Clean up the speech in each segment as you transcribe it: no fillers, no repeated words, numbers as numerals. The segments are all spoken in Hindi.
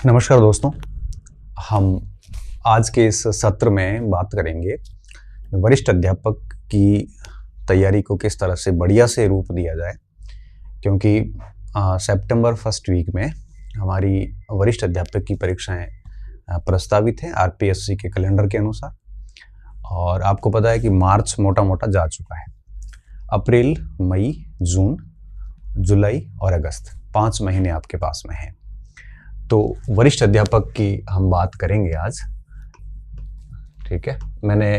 नमस्कार दोस्तों। हम आज के इस सत्र में बात करेंगे वरिष्ठ अध्यापक की तैयारी को किस तरह से बढ़िया से रूप दिया जाए, क्योंकि सितंबर फर्स्ट वीक में हमारी वरिष्ठ अध्यापक की परीक्षाएं प्रस्तावित हैं आरपीएससी के कैलेंडर के अनुसार। और आपको पता है कि मार्च मोटा मोटा जा चुका है। अप्रैल, मई, जून, जुलाई और अगस्त 5 महीने आपके पास में हैं। तो वरिष्ठ अध्यापक की हम बात करेंगे आज। ठीक है, मैंने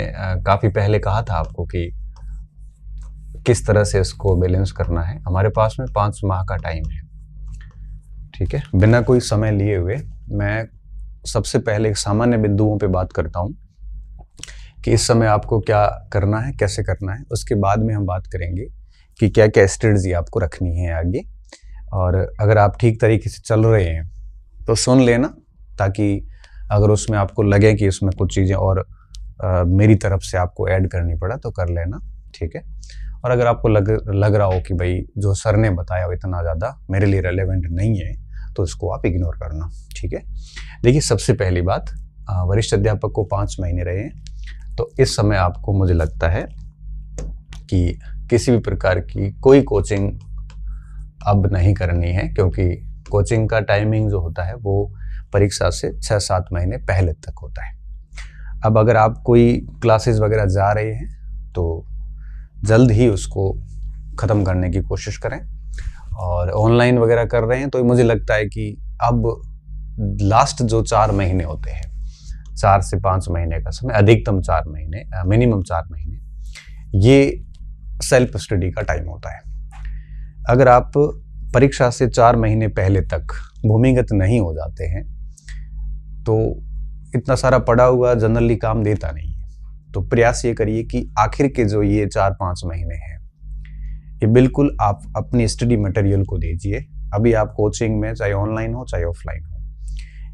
काफ़ी पहले कहा था आपको कि किस तरह से इसको बैलेंस करना है। हमारे पास में 5 माह का टाइम है। ठीक है, बिना कोई समय लिए हुए मैं सबसे पहले सामान्य बिंदुओं पे बात करता हूँ कि इस समय आपको क्या करना है, कैसे करना है। उसके बाद में हम बात करेंगे कि क्या क्या स्ट्रेटजी आपको रखनी है आगे। और अगर आप ठीक तरीके से चल रहे हैं तो सुन लेना, ताकि अगर उसमें आपको लगे कि इसमें कुछ चीज़ें और मेरी तरफ से आपको ऐड करनी पड़ा तो कर लेना। ठीक है, और अगर आपको लग रहा हो कि भाई जो सर ने बताया वो इतना ज़्यादा मेरे लिए रेलेवेंट नहीं है तो इसको आप इग्नोर करना। ठीक है, देखिए सबसे पहली बात, वरिष्ठ अध्यापक को 5 महीने रहे हैं, तो इस समय आपको मुझे लगता है कि किसी भी प्रकार की कोई कोचिंग अब नहीं करनी है, क्योंकि कोचिंग का टाइमिंग जो होता है वो परीक्षा से 6-7 महीने पहले तक होता है। अब अगर आप कोई क्लासेस वगैरह जा रहे हैं तो जल्द ही उसको ख़त्म करने की कोशिश करें। और ऑनलाइन वगैरह कर रहे हैं तो मुझे लगता है कि अब लास्ट जो 4 महीने होते हैं, 4 से 5 महीने का समय, अधिकतम 4 महीने, मिनिमम 4 महीने, ये सेल्फ स्टडी का टाइम होता है। अगर आप परीक्षा से 4 महीने पहले तक भूमिगत नहीं हो जाते हैं तो इतना सारा पढ़ा हुआ जनरली काम देता नहीं है। तो प्रयास ये करिए कि आखिर के जो ये 4-5 महीने हैं ये बिल्कुल आप अपनी स्टडी मटेरियल को दीजिए। अभी आप कोचिंग में, चाहे ऑनलाइन हो चाहे ऑफलाइन हो,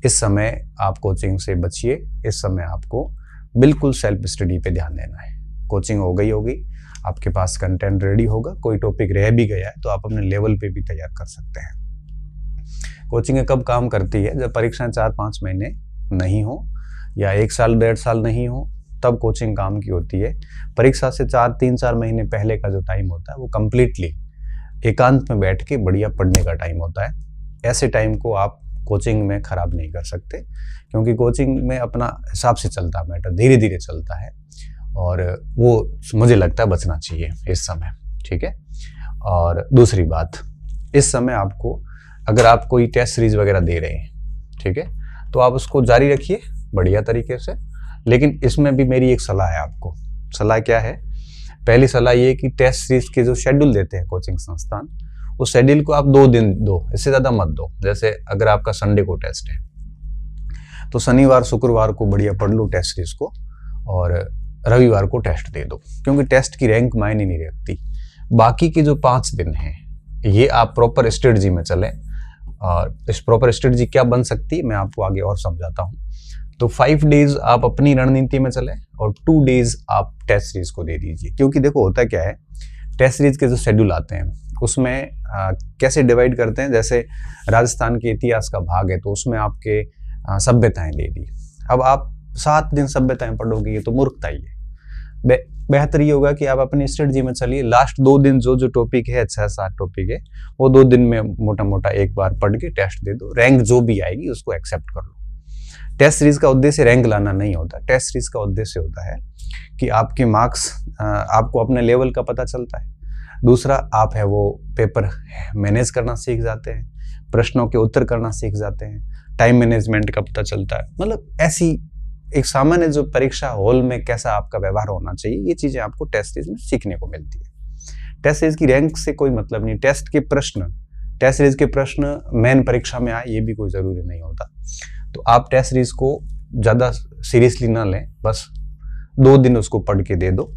इस समय आप कोचिंग से बचिए। इस समय आपको बिल्कुल सेल्फ स्टडी पे ध्यान देना है। कोचिंग हो गई होगी, आपके पास कंटेंट रेडी होगा, कोई टॉपिक रह भी गया है तो आप अपने लेवल पे भी तैयार कर सकते हैं। कोचिंग कब काम करती है? जब परीक्षाएं 4-5 महीने नहीं हो या 1 साल 1.5 साल नहीं हो, तब कोचिंग काम की होती है। परीक्षा से 3-4 महीने पहले का जो टाइम होता है वो कंप्लीटली एकांत में बैठ के बढ़िया पढ़ने का टाइम होता है। ऐसे टाइम को आप कोचिंग में खराब नहीं कर सकते, क्योंकि कोचिंग में अपना हिसाब से चलता है मैटर, धीरे धीरे चलता है, और वो मुझे लगता है बचना चाहिए इस समय। ठीक है, और दूसरी बात, इस समय आपको, अगर आप कोई टेस्ट सीरीज वगैरह दे रहे हैं, ठीक है, तो आप उसको जारी रखिए बढ़िया तरीके से। लेकिन इसमें भी मेरी एक सलाह है आपको। सलाह क्या है? पहली सलाह ये कि टेस्ट सीरीज के जो शेड्यूल देते हैं कोचिंग संस्थान, उस शेड्यूल को आप 2 दिन दो, इससे ज़्यादा मत दो। जैसे अगर आपका संडे को टेस्ट है तो शनिवार शुक्रवार को बढ़िया पढ़ लो टेस्ट सीरीज को, और रविवार को टेस्ट दे दो, क्योंकि टेस्ट की रैंक मायने नहीं रखती। बाकी के जो 5 दिन हैं ये आप प्रॉपर स्ट्रेटजी में चलें। और इस प्रॉपर स्ट्रेटजी क्या बन सकती है मैं आपको आगे और समझाता हूँ। तो 5 डेज आप अपनी रणनीति में चलें और 2 डेज आप टेस्ट सीरीज को दे दीजिए। क्योंकि देखो होता क्या है, टेस्ट सीरीज के जो शेड्यूल आते हैं उसमें कैसे डिवाइड करते हैं, जैसे राजस्थान के इतिहास का भाग है तो उसमें आपके सभ्यताएं दे दी। अब आप 7 दिन सभ्यताएं पढ़ोगे, ये तो मूर्खता ही है। बेहतर ये होगा कि आप अपनी स्ट्रेटजी में चलिए। लास्ट 2 दिन जो टॉपिक है, 6-7 टॉपिक है, वो 2 दिन में मोटा मोटा एक बार पढ़ के टेस्ट दे दो। रैंक जो भी आएगी उसको एक्सेप्ट कर लो। टेस्ट सीरीज का उद्देश्य रैंक लाना नहीं होता। टेस्ट सीरीज का उद्देश्य होता है कि आपके मार्क्स, आपको अपने लेवल का पता चलता है। दूसरा, आप है वो पेपर मैनेज करना सीख जाते हैं, प्रश्नों के उत्तर करना सीख जाते हैं, टाइम मैनेजमेंट का पता चलता है। मतलब ऐसी एक सामान्य जो परीक्षा हॉल में कैसा आपका व्यवहार होना चाहिए, ये चीजें आपको टेस्ट सीरीज में सीखने को मिलती है। टेस्ट सीरीज की रैंक से कोई मतलब नहीं। टेस्ट सीरीज के प्रश्न मेन परीक्षा में आए, ये भी कोई जरूरी नहीं होता। तो आप टेस्ट सीरीज को ज्यादा सीरियसली ना लें, बस 2 दिन उसको पढ़ के दे दो,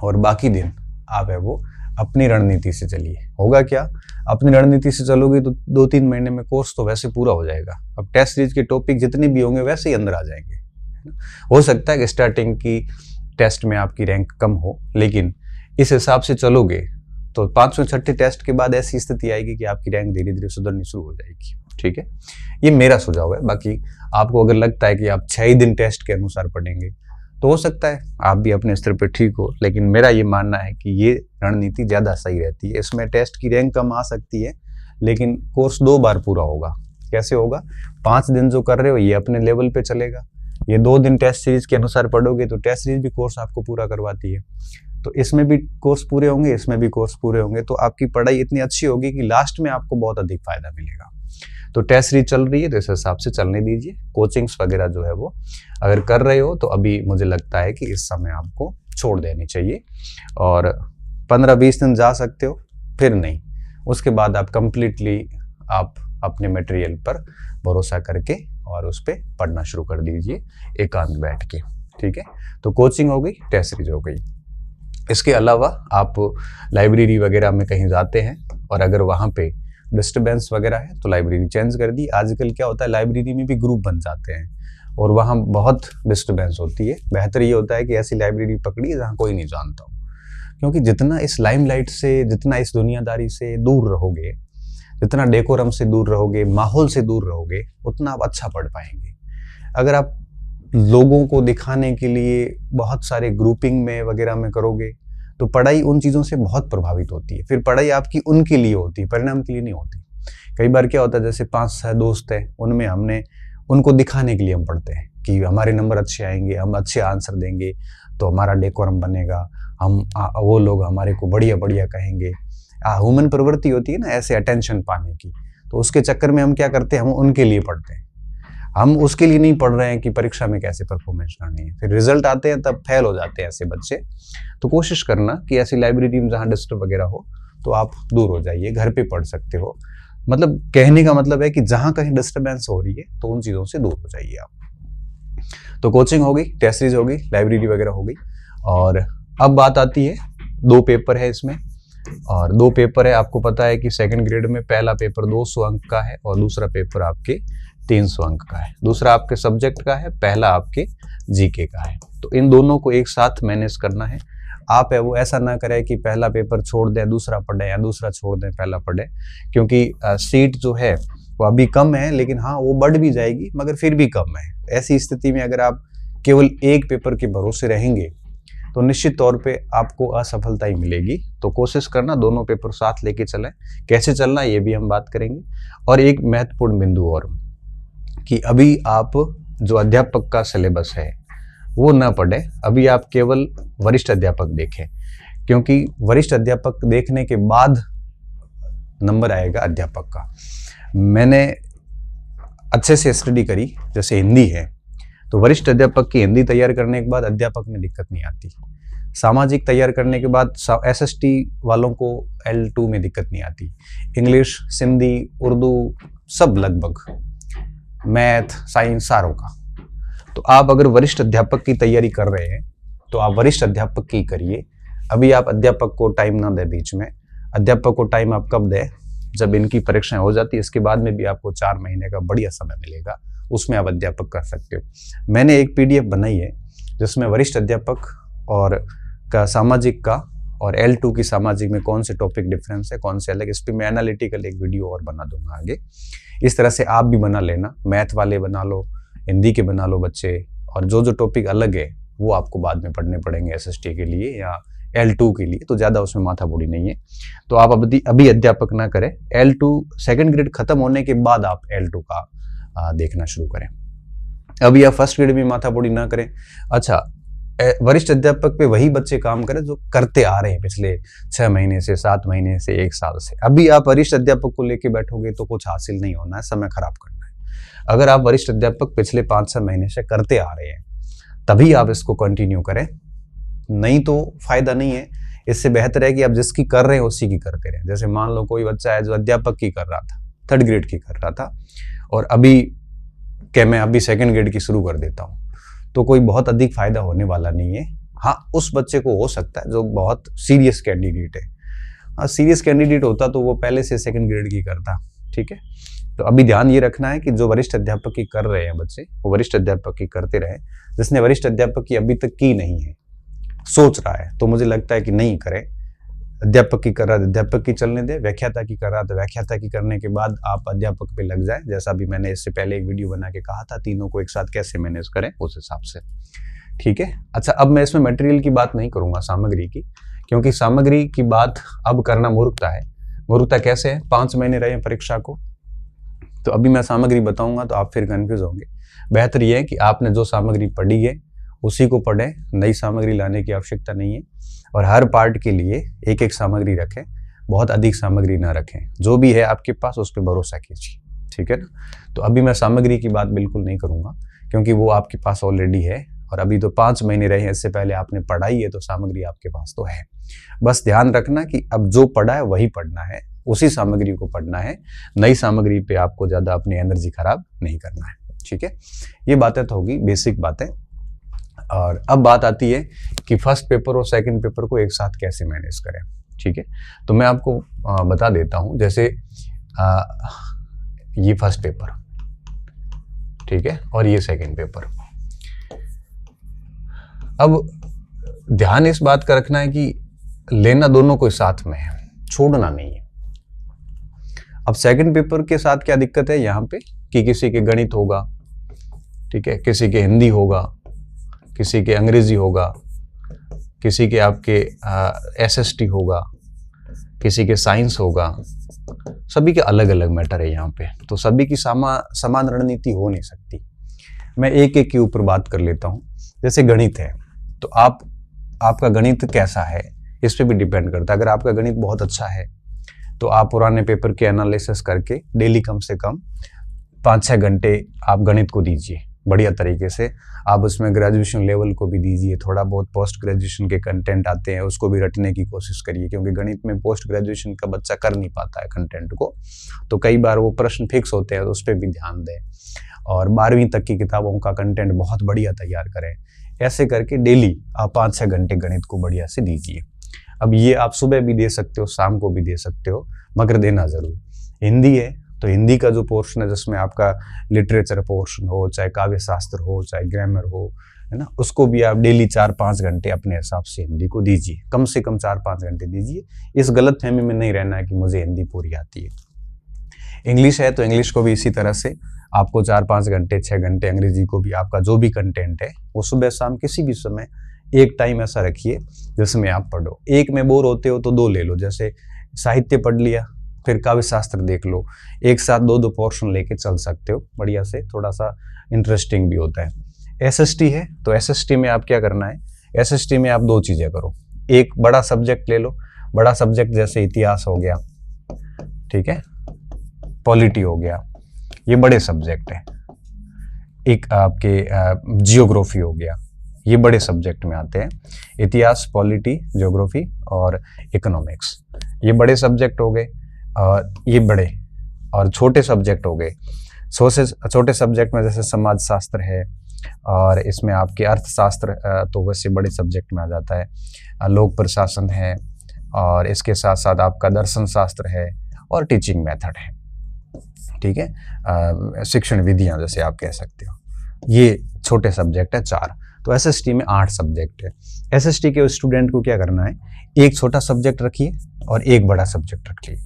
और बाकी दिन आप है वो अपनी रणनीति से चलिए। होगा क्या, अपनी रणनीति से चलोगे तो 2-3 महीने में कोर्स तो वैसे पूरा हो जाएगा। अब टेस्ट सीरीज के टॉपिक जितने भी होंगे वैसे ही अंदर आ जाएंगे। हो सकता है कि स्टार्टिंग की टेस्ट में आपकी रैंक कम हो, लेकिन इस हिसाब से चलोगे तो 5वें-6ठे टेस्ट के बाद ऐसी स्थिति आएगी कि आपकी रैंक धीरे धीरे सुधरनी शुरू हो जाएगी। ठीक है, ये मेरा सुझाव है। बाकी आपको अगर लगता है कि आप 6 ही दिन टेस्ट के अनुसार पढ़ेंगे तो हो सकता है आप भी अपने स्तर पे ठीक हो, लेकिन मेरा ये मानना है कि ये रणनीति ज़्यादा सही रहती है। इसमें टेस्ट की रैंक कम आ सकती है, लेकिन कोर्स 2 बार पूरा होगा। कैसे होगा? 5 दिन जो कर रहे हो ये अपने लेवल पे चलेगा, ये 2 दिन टेस्ट सीरीज के अनुसार पढ़ोगे तो टेस्ट सीरीज भी कोर्स आपको पूरा करवाती है। तो इसमें भी कोर्स पूरे होंगे, इसमें भी कोर्स पूरे होंगे, तो आपकी पढ़ाई इतनी अच्छी होगी कि लास्ट में आपको बहुत अधिक फायदा मिलेगा। तो टेस्ट सीरीज चल रही है तो इस हिसाब से चलने दीजिए। कोचिंग्स वगैरह जो है वो अगर कर रहे हो तो अभी मुझे लगता है कि इस समय आपको छोड़ देनी चाहिए, और 15-20 दिन जा सकते हो, फिर नहीं। उसके बाद आप कंप्लीटली आप अपने मटेरियल पर भरोसा करके और उस पर पढ़ना शुरू कर दीजिए एकांत बैठ के, ठीक है। तो कोचिंग हो गई, टेस्ट सीरीज हो गई। इसके अलावा आप लाइब्रेरी वगैरह में कहीं जाते हैं और अगर वहाँ पे डिस्टर्बेंस वगैरह है तो लाइब्रेरी चेंज कर दी। आजकल क्या होता है, लाइब्रेरी में भी ग्रुप बन जाते हैं और वहाँ बहुत डिस्टर्बेंस होती है। बेहतर ये होता है कि ऐसी लाइब्रेरी पकड़िए जहाँ कोई नहीं जानता हो, क्योंकि जितना इस लाइमलाइट से, जितना इस दुनियादारी से दूर रहोगे, जितना डेकोरम से दूर रहोगे, माहौल से दूर रहोगे, उतना आप अच्छा पढ़ पाएंगे। अगर आप लोगों को दिखाने के लिए बहुत सारे ग्रुपिंग में वगैरह में करोगे तो पढ़ाई उन चीज़ों से बहुत प्रभावित होती है। फिर पढ़ाई आपकी उनके लिए होती है, परिणाम के लिए नहीं होती। कई बार क्या होता है, जैसे 5-6 दोस्त हैं, उनमें हमने उनको दिखाने के लिए हम पढ़ते हैं कि हमारे नंबर अच्छे आएंगे, हम अच्छे आंसर देंगे तो हमारा डेकोरम बनेगा, हम वो लोग हमारे को बढ़िया बढ़िया कहेंगे। ह्यूमन प्रवृत्ति होती है ना ऐसे अटेंशन पाने की, तो उसके चक्कर में हम क्या करते हैं, हम उनके लिए पढ़ते हैं। हम उसके लिए नहीं पढ़ रहे हैं कि परीक्षा में कैसे परफॉर्मेंस करनी है। फिर रिजल्ट आते हैं तब फेल हो जाते हैं ऐसे बच्चे। तो कोशिश करना कि ऐसी लाइब्रेरी में जहाँ डिस्टर्ब वगैरह हो तो आप दूर हो जाइए, घर पे पढ़ सकते हो। मतलब कहने का मतलब है कि जहाँ कहीं डिस्टर्बेंस हो रही है तो उन चीज़ों से दूर हो जाइए आप। तो कोचिंग हो गई, टेस्ट सीरीज हो गई, लाइब्रेरी वगैरह हो गई, और अब बात आती है 2 पेपर है इसमें, और 2 पेपर है। आपको पता है कि सेकंड ग्रेड में पहला पेपर 200 अंक का है और दूसरा पेपर आपके 300 अंक का है। दूसरा आपके सब्जेक्ट का है, पहला आपके जीके का है। तो इन दोनों को एक साथ मैनेज करना है। आप है वो ऐसा ना करें कि पहला पेपर छोड़ दें दूसरा पढ़ें, या दूसरा छोड़ दें पहला पढ़ें, क्योंकि सीट जो है वो अभी कम है, लेकिन हाँ वो बढ़ भी जाएगी मगर फिर भी कम है। ऐसी स्थिति में अगर आप केवल एक पेपर के भरोसे रहेंगे तो निश्चित तौर पे आपको असफलता ही मिलेगी। तो कोशिश करना दोनों पेपर साथ लेके चलें। कैसे चलना ये भी हम बात करेंगे। और एक महत्वपूर्ण बिंदु और कि अभी आप जो अध्यापक का सिलेबस है वो ना पढ़ें, अभी आप केवल वरिष्ठ अध्यापक देखें, क्योंकि वरिष्ठ अध्यापक देखने के बाद नंबर आएगा अध्यापक का। मैंने अच्छे से स्टडी करी, जैसे हिंदी है तो वरिष्ठ अध्यापक की हिंदी तैयार करने के बाद अध्यापक में दिक्कत नहीं आती। सामाजिक तैयार करने के बाद SST वालों को L2 में दिक्कत नहीं आती। इंग्लिश, सिंधी, उर्दू सब लगभग, मैथ, साइंस सारों का। तो आप अगर वरिष्ठ अध्यापक की तैयारी कर रहे हैं तो आप वरिष्ठ अध्यापक की करिए। अभी आप अध्यापक को टाइम ना दें बीच में। अध्यापक को टाइम आप कब दें, जब इनकी परीक्षाएं हो जाती है, इसके बाद में भी आपको 4 महीने का बढ़िया समय मिलेगा, उसमें आप अध्यापक कर सकते हो। मैंने एक PDF बनाई है जिसमें वरिष्ठ अध्यापक और का सामाजिक का और L2 की सामाजिक में कौन से टॉपिक डिफरेंस है, कौन से अलग, इस पर मैं एनालिटिकल एक वीडियो और बना दूंगा आगे। इस तरह से आप भी बना लेना, मैथ वाले बना लो, हिंदी के बना लो बच्चे, और जो जो टॉपिक अलग है वो आपको बाद में पढ़ने पड़ेंगे SST के लिए या L2 के लिए, तो ज़्यादा उसमें माथापड़ी नहीं है। तो आप अभी अध्यापक ना करें, L2 सेकेंड ग्रेड खत्म होने के बाद आप L2 का देखना शुरू करें। अभी आप फर्स्ट ग्रेड में माथापड़ी ना करें। अच्छा, वरिष्ठ अध्यापक पे वही बच्चे काम करें जो करते आ रहे हैं पिछले 6 महीने से, 7 महीने से, 1 साल से। अभी आप वरिष्ठ अध्यापक को लेके बैठोगे तो कुछ हासिल नहीं होना है, समय खराब करना है। अगर आप वरिष्ठ अध्यापक पिछले 5-6 महीने से करते आ रहे हैं तभी आप इसको कंटिन्यू करें, नहीं तो फायदा नहीं है। इससे बेहतर है कि आप जिसकी कर रहे हैं उसी की करते रहें। जैसे मान लो कोई बच्चा है जो अध्यापक की कर रहा था, 3rd ग्रेड की कर रहा था, और अभी क्या मैं अभी 2nd ग्रेड की शुरू कर देता हूँ, तो कोई बहुत अधिक फायदा होने वाला नहीं है। हाँ, उस बच्चे को हो सकता है जो बहुत सीरियस कैंडिडेट है। हाँ, सीरियस कैंडिडेट होता तो वो पहले से 2nd ग्रेड की करता, ठीक है। तो अभी ध्यान ये रखना है कि जो वरिष्ठ अध्यापक की कर रहे हैं बच्चे, वो वरिष्ठ अध्यापक की करते रहे। जिसने वरिष्ठ अध्यापक की अभी तक की नहीं है, सोच रहा है, तो मुझे लगता है कि नहीं करें। अध्यापक की कर रहा है अध्यापक की चलने दे, व्याख्याता की कर रहा है तो व्याख्याता की करने के बाद आप अध्यापक पे लग जाए, जैसा भी मैंने इससे पहले एक वीडियो बना के कहा था, तीनों को एक साथ कैसे मैनेज करें उस हिसाब से। ठीक है। अच्छा, अब मैं इसमें मटेरियल की बात नहीं करूंगा, सामग्री की, क्योंकि सामग्री की बात अब करना मूर्खता है। मूर्खता कैसे है? 5 महीने रहे परीक्षा को, तो अभी मैं सामग्री बताऊंगा तो आप फिर कंफ्यूज होंगे। बेहतर यह है कि आपने जो सामग्री पढ़ी है उसी को पढ़ें, नई सामग्री लाने की आवश्यकता नहीं है। और हर पार्ट के लिए एक एक सामग्री रखें, बहुत अधिक सामग्री ना रखें, जो भी है आपके पास उस पर भरोसा कीजिए। ठीक है ना। तो अभी मैं सामग्री की बात बिल्कुल नहीं करूंगा, क्योंकि वो आपके पास ऑलरेडी है, और अभी तो 5 महीने रहे हैं, इससे पहले आपने पढ़ाई है तो सामग्री आपके पास तो है। बस ध्यान रखना कि अब जो पढ़ा है वही पढ़ना है, उसी सामग्री को पढ़ना है, नई सामग्री पे आपको ज़्यादा अपनी एनर्जी खराब नहीं करना है। ठीक है, ये बातें तो होगी बेसिक बातें। और अब बात आती है कि फर्स्ट पेपर और सेकंड पेपर को एक साथ कैसे मैनेज करें। ठीक है, तो मैं आपको बता देता हूँ। जैसे ये फर्स्ट पेपर, ठीक है, और ये सेकंड पेपर। अब ध्यान इस बात का रखना है कि लेना दोनों को साथ में है, छोड़ना नहीं है। अब सेकंड पेपर के साथ क्या दिक्कत है यहाँ पे कि किसी के गणित होगा, ठीक है, किसी के हिंदी होगा, किसी के अंग्रेजी होगा, किसी के आपके एसएसटी होगा, किसी के साइंस होगा, सभी के अलग अलग मैटर है यहाँ पे, तो सभी की समान रणनीति हो नहीं सकती। मैं एक एक के ऊपर बात कर लेता हूँ। जैसे गणित है, तो आपका गणित कैसा है इस पे भी डिपेंड करता है। अगर आपका गणित बहुत अच्छा है तो आप पुराने पेपर के एनालिसिस करके डेली कम से कम 5-6 घंटे आप गणित को दीजिए बढ़िया तरीके से। आप उसमें ग्रेजुएशन लेवल को भी दीजिए, थोड़ा बहुत पोस्ट ग्रेजुएशन के कंटेंट आते हैं उसको भी रटने की कोशिश करिए, क्योंकि गणित में पोस्ट ग्रेजुएशन का बच्चा कर नहीं पाता है कंटेंट को, तो कई बार वो प्रश्न फिक्स होते हैं, तो उस पर भी ध्यान दें। और 12वीं तक की किताबों का कंटेंट बहुत बढ़िया तैयार करें। ऐसे करके डेली आप 5-6 घंटे गणित को बढ़िया से दीजिए। अब ये आप सुबह भी दे सकते हो, शाम को भी दे सकते हो, मगर देना जरूर। हिंदी है तो हिंदी का जो पोर्शन है जिसमें आपका लिटरेचर पोर्शन हो, चाहे काव्य शास्त्र हो, चाहे ग्रामर हो, है ना, उसको भी आप डेली 4-5 घंटे अपने हिसाब से हिंदी को दीजिए, कम से कम 4-5 घंटे दीजिए। इस गलतफहमी में नहीं रहना है कि मुझे हिंदी पूरी आती है। इंग्लिश है तो इंग्लिश को भी इसी तरह से आपको 4-5 घंटे 6 घंटे, अंग्रेजी को भी आपका जो भी कंटेंट है वो सुबह शाम किसी भी समय एक टाइम ऐसा रखिए जिसमें आप पढ़ो। एक में बोर होते हो तो 2 ले लो, जैसे साहित्य पढ़ लिया, फिर काव्य शास्त्र देख लो, एक साथ 2-2 पोर्शन लेके चल सकते हो बढ़िया से, थोड़ा सा इंटरेस्टिंग भी होता है। एसएसटी है तो एसएसटी में आप क्या करना है, एसएसटी में आप 2 चीज़ें करो। एक बड़ा सब्जेक्ट ले लो, बड़ा सब्जेक्ट जैसे इतिहास हो गया, ठीक है, पॉलिटी हो गया, ये बड़े सब्जेक्ट है। एक आपके जियोग्राफी हो गया, ये बड़े सब्जेक्ट में आते हैं। इतिहास, पॉलिटी, जियोग्राफी और इकोनॉमिक्स, ये बड़े सब्जेक्ट हो गए। और ये बड़े और छोटे सब्जेक्ट हो गए। छोटे सब्जेक्ट में जैसे समाज शास्त्र है, और इसमें आपके अर्थशास्त्र तो वैसे बड़े सब्जेक्ट में आ जाता है, लोक प्रशासन है, और इसके साथ साथ आपका दर्शन शास्त्र है और टीचिंग मेथड है, ठीक है, शिक्षण विधियां जैसे आप कह सकते हो। ये छोटे सब्जेक्ट है 4। तो एसएसटी में 8 सब्जेक्ट है। एसएसटी के स्टूडेंट को क्या करना है, एक छोटा सब्जेक्ट रखिए और एक बड़ा सब्जेक्ट रखिए,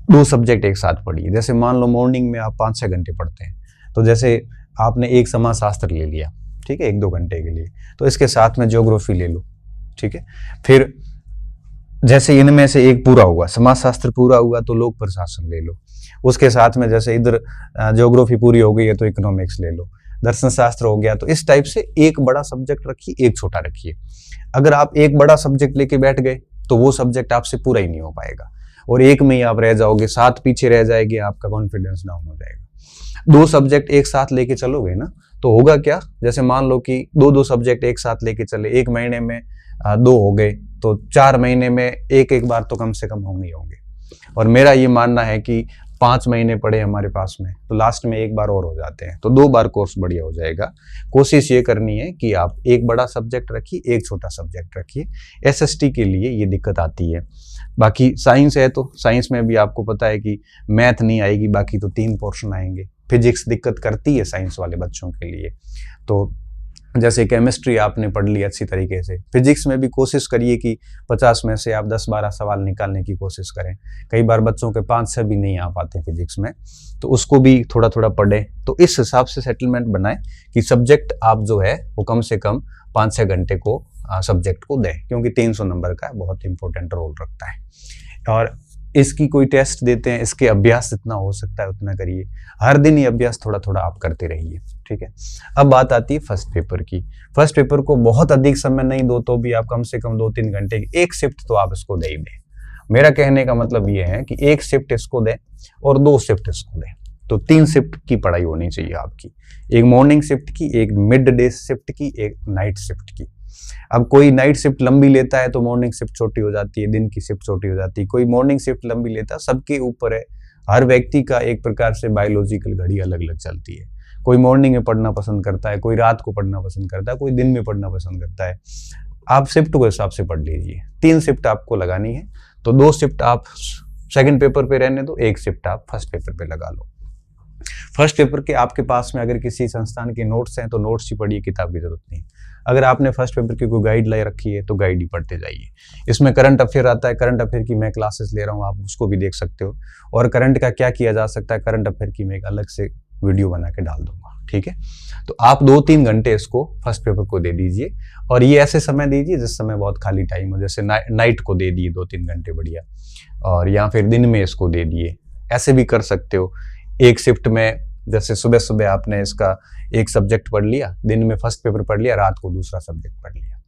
2 सब्जेक्ट एक साथ पढ़िए। जैसे मान लो मॉर्निंग में आप 5-6 घंटे पढ़ते हैं, तो जैसे आपने एक समाज शास्त्र ले लिया, ठीक है, 1-2 घंटे के लिए, तो इसके साथ में ज्योग्राफी ले लो, ठीक है। फिर जैसे इनमें से एक पूरा हुआ, समाज शास्त्र पूरा हुआ तो लोक प्रशासन ले लो, उसके साथ में जैसे इधर ज्योग्राफी पूरी हो गई है तो इकोनॉमिक्स ले लो, दर्शन शास्त्र हो गया। तो इस टाइप से एक बड़ा सब्जेक्ट रखिए, एक छोटा रखिए। अगर आप एक बड़ा सब्जेक्ट लेके बैठ गए तो वो सब्जेक्ट आपसे पूरा ही नहीं हो पाएगा, और एक में ही आप रह जाओगे, 7 पीछे रह जाएगी, आपका कॉन्फिडेंस डाउन हो जाएगा। 2 सब्जेक्ट एक साथ लेके चलोगे ना, तो होगा क्या, जैसे मान लो कि 2-2 सब्जेक्ट एक साथ लेके चले, 1 महीने में 2 हो गए, तो 4 महीने में एक बार तो कम से कम होंगे ही होंगे। और मेरा ये मानना है कि 5 महीने पड़े हमारे पास में, तो लास्ट में 1 बार और हो जाते हैं, तो 2 बार कोर्स बढ़िया हो जाएगा। कोशिश ये करनी है कि आप एक बड़ा सब्जेक्ट रखिए, एक छोटा सब्जेक्ट रखिए। एसएसटी के लिए ये दिक्कत आती है। बाकी साइंस है तो साइंस में भी आपको पता है कि मैथ नहीं आएगी, बाकी तो 3 पोर्शन आएंगे। फिजिक्स दिक्कत करती है साइंस वाले बच्चों के लिए, तो जैसे केमिस्ट्री आपने पढ़ ली अच्छी तरीके से, फिजिक्स में भी कोशिश करिए कि 50 में से आप 10-12 सवाल निकालने की कोशिश करें। कई बार बच्चों के 5-6 भी नहीं आ पाते फिजिक्स में, तो उसको भी थोड़ा थोड़ा पढ़ें। तो इस हिसाब से सेटलमेंट बनाएं कि सब्जेक्ट आप जो है वो कम से कम 5-6 घंटे को सब्जेक्ट को दें, क्योंकि 300 नंबर का बहुत इंपॉर्टेंट रोल रखता है। और इसकी कोई टेस्ट देते हैं, इसके अभ्यास जितना हो सकता है उतना करिए। हर दिन ये अभ्यास थोड़ा थोड़ा आप करते रहिए, ठीक है। अब बात आती है फर्स्ट पेपर की। फर्स्ट पेपर को बहुत अधिक समय नहीं दो तो भी आप कम से कम 2-3 घंटे की एक शिफ्ट तो आप इसको दे ही दें। मेरा कहने का मतलब ये है कि एक शिफ्ट इसको दें और 2 शिफ्ट इसको दें, तो 3 शिफ्ट की पढ़ाई होनी चाहिए आपकी। एक मॉर्निंग शिफ्ट की, एक मिड डे शिफ्ट की, एक नाइट शिफ्ट की। अब कोई नाइट शिफ्ट लंबी लेता है तो मॉर्निंग शिफ्ट छोटी हो जाती है, दिन की शिफ्ट छोटी हो जाती है। कोई मॉर्निंग शिफ्ट लंबी लेता है, सबके ऊपर है। हर व्यक्ति का एक प्रकार से बायोलॉजिकल घड़ी अलग अलग चलती है। कोई मॉर्निंग में पढ़ना पसंद करता है, कोई रात को पढ़ना पसंद करता है, कोई दिन में पढ़ना पसंद करता है। आप शिफ्ट के हिसाब से पढ़ लीजिए। 3 शिफ्ट आपको लगानी है, तो 2 शिफ्ट आप सेकंड पेपर पे रहने दो, 1 शिफ्ट आप फर्स्ट पेपर पे लगा लो। फर्स्ट पेपर के आपके पास में अगर किसी संस्थान के नोट्स हैं तो नोट्स ही पढ़िए, किताब की जरूरत नहीं। अगर आपने फर्स्ट पेपर की कोई गाइड लाई रखी है तो गाइड ही पढ़ते जाइए। इसमें करंट अफेयर आता है, करंट अफेयर की मैं क्लासेस ले रहा हूँ, आप उसको भी देख सकते हो। और करंट का क्या किया जा सकता है, करंट अफेयर की मैं एक अलग से वीडियो बना के डाल दूंगा, ठीक है। तो आप 2-3 घंटे इसको फर्स्ट पेपर को दे दीजिए, और ये ऐसे समय दीजिए जिस समय बहुत खाली टाइम हो, जैसे नाइट को दे दिए 2-3 घंटे बढ़िया, और या फिर दिन में इसको दे दिए। ऐसे भी कर सकते हो। एक शिफ्ट में जैसे सुबह सुबह आपने इसका एक सब्जेक्ट पढ़ लिया, दिन में फर्स्ट पेपर पढ़ लिया, रात को दूसरा सब्जेक्ट पढ़ लिया।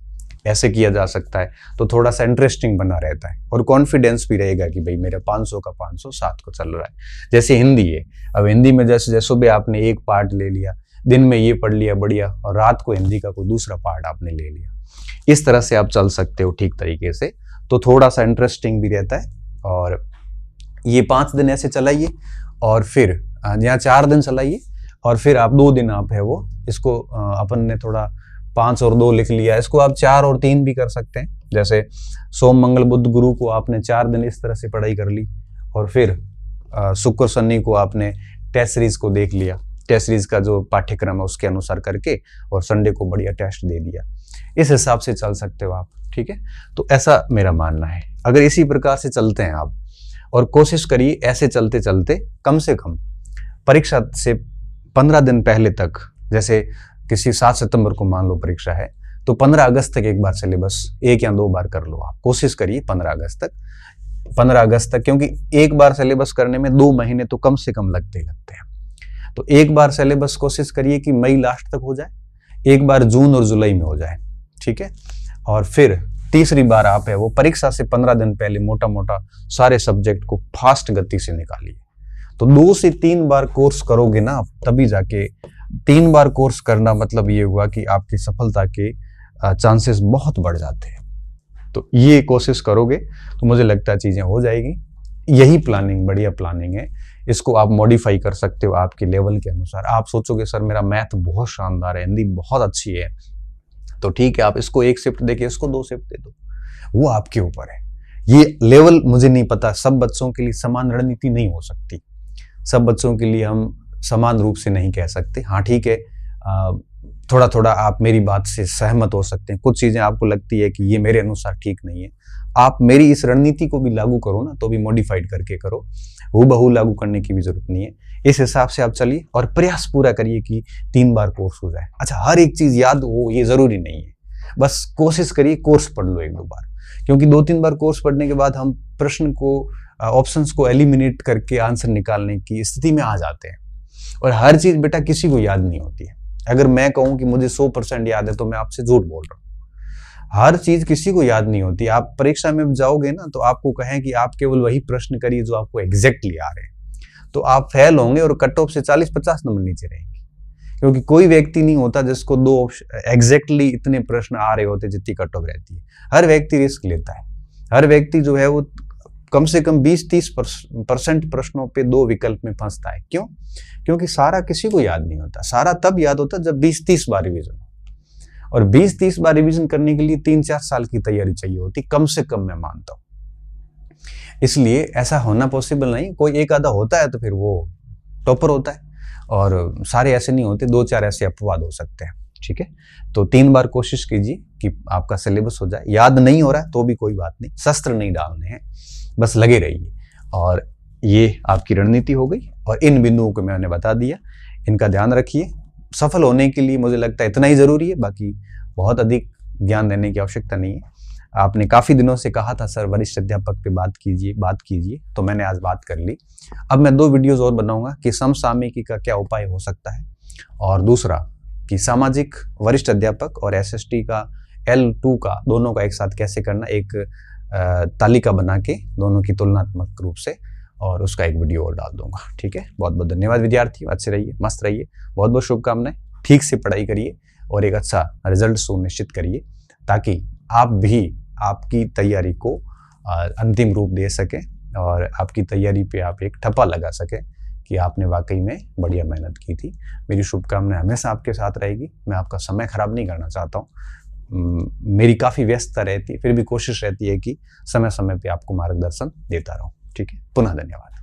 ऐसे किया जा सकता है, तो थोड़ा सा इंटरेस्टिंग बना रहता है और कॉन्फिडेंस भी रहेगा कि भाई मेरा 500 का 500 7 को चल रहा है। जैसे हिंदी है, अब हिंदी में जैसे सुबह आपने एक पार्ट ले लिया, दिन में ये पढ़ लिया बढ़िया, और रात को हिंदी का कोई दूसरा पार्ट आपने ले लिया। इस तरह से आप चल सकते हो ठीक तरीके से, तो थोड़ा सा इंटरेस्टिंग भी रहता है। और ये 5 दिन ऐसे चलाइए, और फिर यहाँ 4 दिन चलाइए, और फिर आप 2 दिन आप है वो इसको अपन ने थोड़ा 5 और 2 लिख लिया, इसको आप 4 और 3 भी कर सकते हैं। जैसे सोम मंगल बुध गुरु को आपने 4 दिन इस तरह से पढ़ाई कर ली, और फिर शुक्र शनि को आपने टेस्ट सीरीज को देख लिया, टेस्ट सीरीज का जो पाठ्यक्रम है उसके अनुसार करके, और संडे को बढ़िया टेस्ट दे दिया। इस हिसाब से चल सकते हो आप, ठीक है। तो ऐसा मेरा मानना है। अगर इसी प्रकार से चलते हैं आप, और कोशिश करिए ऐसे चलते चलते कम से कम परीक्षा से 15 दिन पहले तक, जैसे किसी 7 सितंबर को मान लो परीक्षा है, तो 15 अगस्त तक एक बार सिलेबस 1 या 2 बार कर लो। आप कोशिश करिए 15 अगस्त तक, क्योंकि एक बार सिलेबस करने में 2 महीने तो कम से कम लगते हैं। तो एक बार सिलेबस कोशिश करिए कि मई लास्ट तक हो जाए, एक बार जून और जुलाई में हो जाए, ठीक है। और फिर तीसरी बार आप है वो परीक्षा से 15 दिन पहले मोटा मोटा सारे सब्जेक्ट को फास्ट गति से निकालिए। तो 2 से 3 बार कोर्स करोगे ना, तभी जाके 3 बार कोर्स करना मतलब ये हुआ कि आपकी सफलता के चांसेस बहुत बढ़ जाते हैं। तो ये कोशिश करोगे तो मुझे लगता है चीजें हो जाएगी। यही प्लानिंग बढ़िया प्लानिंग है, इसको आप मॉडिफाई कर सकते हो आपके लेवल के अनुसार। आप सोचोगे सर मेरा मैथ बहुत शानदार है, हिंदी बहुत अच्छी है, तो ठीक है आप इसको 1 शिफ्ट देके इसको 2 शिफ्ट दे दो, वो आपके ऊपर है। ये लेवल मुझे नहीं पता, सब बच्चों के लिए समान रणनीति नहीं हो सकती, सब बच्चों के लिए हम समान रूप से नहीं कह सकते। हाँ ठीक है, थोड़ा थोड़ा आप मेरी बात से सहमत हो सकते हैं, कुछ चीजें आपको लगती है कि ये मेरे अनुसार ठीक नहीं है, आप मेरी इस रणनीति को भी लागू करो ना, तो भी मॉडिफाइड करके करो, हूबहू लागू करने की भी जरूरत नहीं है। इस हिसाब से आप चलिए और प्रयास पूरा करिए कि 3 बार कोर्स हो जाए। अच्छा, हर एक चीज याद हो ये जरूरी नहीं है, बस कोशिश करिए कोर्स पढ़ लो 1-2 बार, क्योंकि 2-3 बार कोर्स पढ़ने के बाद हम प्रश्न को ऑप्शंस को एलिमिनेट करके आंसर निकालने की स्थिति में आ जाते हैं। और हर चीज बेटा किसी को याद नहीं होती है। अगर मैं कहूं कि मुझे 100% याद है तो मैं आपसे झूठ बोल रहा हूँ। हर चीज किसी को याद नहीं होती। आप परीक्षा में जाओगे ना तो आपको कहें कि आप केवल वही प्रश्न करिए जो आपको एग्जैक्टली आ रहे हैं, तो आप फेल होंगे और कट ऑफ से 40-50 नंबर नीचे रहेंगे, क्योंकि कोई व्यक्ति नहीं होता जिसको 2 एग्जैक्टली इतने प्रश्न आ रहे होते जितनी कट ऑफ रहती है। हर व्यक्ति रिस्क लेता है, हर व्यक्ति जो है वो कम से कम 20-30% प्रश्नों पे 2 विकल्प में फंसता है। क्यों? क्योंकि सारा किसी को याद नहीं होता। सारा तब याद होता जब 20-30 बार रिवीजन हो, और 20-30 बार रिवीजन करने के लिए 3-4 साल की तैयारी चाहिए होती, कम से कम मैं मानता हूं। इसलिए ऐसा होना पॉसिबल नहीं। कोई एक आधा होता है तो फिर वो टॉपर होता है, और सारे ऐसे नहीं होते, 2-4 ऐसे अपवाद हो सकते हैं। ठीक है। तो 3 बार कोशिश कीजिए कि आपका सिलेबस हो जाए। याद नहीं हो रहा है तो भी कोई बात नहीं, शस्त्र नहीं डालने हैं, बस लगे रहिए। और ये आपकी रणनीति हो गई, और इन बिंदुओं को मैंने बता दिया, इनका ध्यान रखिए। सफल होने के लिए मुझे लगता है इतना ही जरूरी है, बाकी बहुत अधिक ज्ञान देने की आवश्यकता नहीं है। आपने काफी दिनों से कहा था सर वरिष्ठ अध्यापक पे बात कीजिए, तो मैंने आज बात कर ली। अब मैं 2 वीडियोज और बनाऊंगा कि समसामयिकी का क्या उपाय हो सकता है, और दूसरा कि सामाजिक वरिष्ठ अध्यापक और एसएसटी का L2 का दोनों का एक साथ कैसे करना, एक तालिका बना के दोनों की तुलनात्मक रूप से, और उसका एक वीडियो और डाल दूंगा। ठीक है, बहुत बहुत धन्यवाद विद्यार्थियों, अच्छे रहिए, मस्त रहिए, बहुत बहुत शुभकामनाएं। ठीक से पढ़ाई करिए और एक अच्छा रिजल्ट सुनिश्चित करिए, ताकि आप भी आपकी तैयारी को अंतिम रूप दे सकें और आपकी तैयारी पे आप एक ठप्पा लगा सकें कि आपने वाकई में बढ़िया मेहनत की थी। मेरी शुभकामनाएं हमेशा आपके साथ रहेगी। मैं आपका समय खराब नहीं करना चाहता हूँ। मेरी काफ़ी व्यस्तता रहती है, फिर भी कोशिश रहती है कि समय समय पे आपको मार्गदर्शन देता रहूँ। ठीक है, पुनः धन्यवाद।